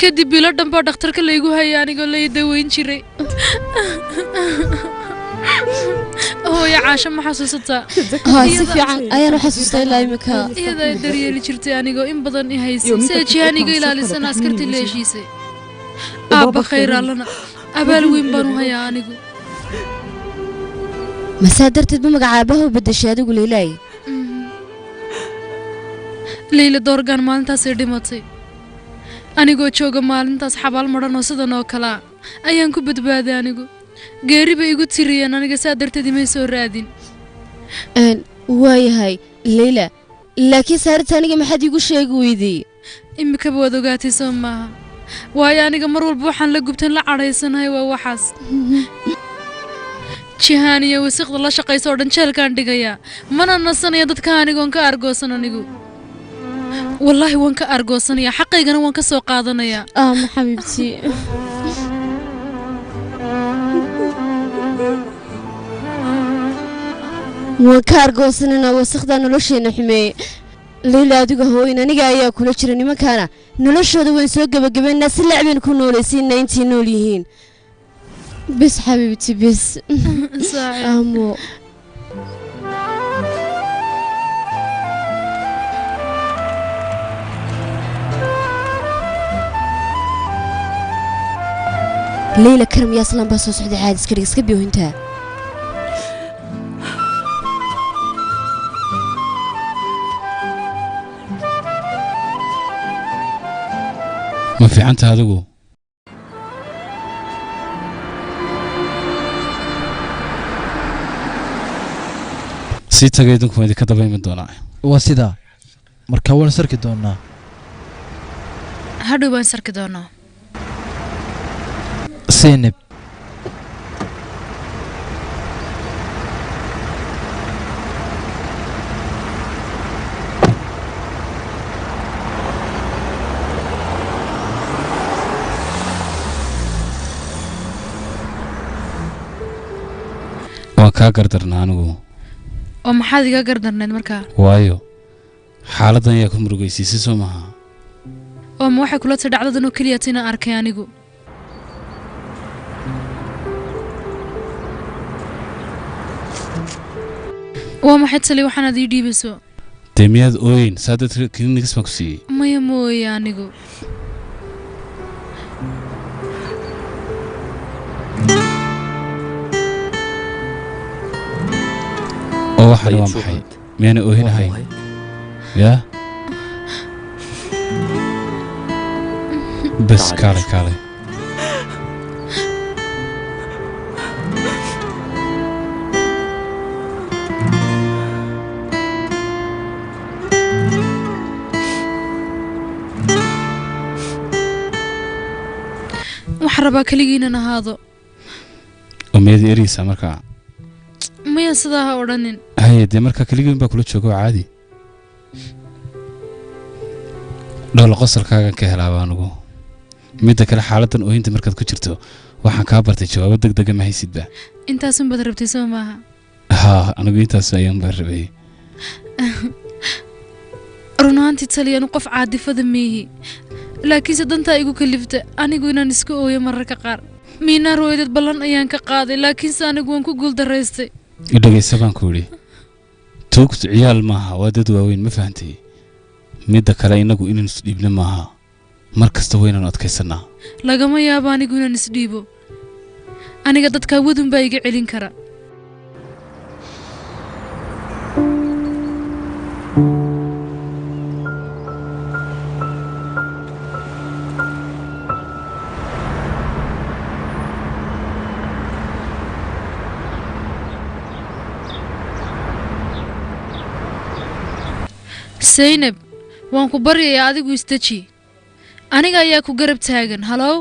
kadib bilo dhanbaa dhakhtarka laygu hayay anigoo la daweyn jiray hooyo caasho ma xasuusataa si fiican ayaan u xasuustay ilaa imika iyada daryeeli jirtay anigoo in badan i haysay sida jihaaniga ilaalisan askartii la heshiisay aabba khayr allana abaal weyn baan u hayaa anigu masaa darteed ma magacaabaha u beddeshay adigu Leylay Leyla Doorgaan maalintaasay dhimatay anigoo jooga maalintaas xabaal maran oo sidan oo kala ayaan ku badbaaday anigu geeri bay igu tiriyeen aniga saa darteed imay soo raadin waayahay Leyla laakiin saarta aniga maxaad igu sheegi weydii imika waad ogaatay soo maaha waayo aniga mar walba waxaan la gubtan la cadhaysanahay waa waxaas jihaaniya wasiqda la shaqayso oo dhan jeelkaan dhigayaa mana nasanaya dadka anigoon ka argoosan anigu والله وانك أرجوسني يا حقي أنا وانك سوق هذا يا حبيبتي وانك أرجوسني أنا وسخدان نلوشي نحمي ليلى دوجا هو إن أنا جاية كل شيء مكانه نلوش هذا وين سوق جب الناس اللي عبين كونوا لسين 19 نوليهين بس حبيبتي بس صحيح ليلى كرم يا سلام بس وصحدي عادي سكبي وانتهى ما في عنت هذا سيتا قيدنكم هذه كذا بين دونا وسيدا مركون سرك دونا هادو بان سرك دونا سينب وكا قردرنا أنو وما حد يقا قردرنا مركا وايو حالة يا كم رجيسي سومها وما واحد كلها تدعى عددنا كلياتنا أركيانيجو وما حد سلي وحنا ذي دي بسوا تيمياد أوين سادة كلينيك اسمك سي ما يمو يانيجو أو حلوة محي مين أوين هاي يا بس كالي كالي وحربا كليجينا هذا وميدي إريسا مركا ما يصدها ورنين هاي دي مركا كليجين باكلو تشوكو عادي دول قصر كاغا كهلابا نغو ميدا كلا حالتان oo inta markaad ku jirto waxaan ka bartay jawaab degdeg ma haysid ba intaasun bad rabtay soo maaha anigu intaas ayaan barbay runaanti taliyaan qof caadifada meehi laakiin sadanta igu kalifta anigu inaan iska ooyo mararka qaar miina rooydad balan ayaan ka qaaday laakiin anigu waan ku guul dareystay dhageysa baan ku yiri toogtu ciyaal maaha waa dad waaweyn ma fahantay midda kale inagu inaan isdhiibna maaha markasta weynaan adkaysanaa lagama yaabo anigu inaan isdhiibo aniga dadka wadun baa iga celin kara Zainab waan ku baryayaa adigu istaji aniga ayaa ku garab taagan halow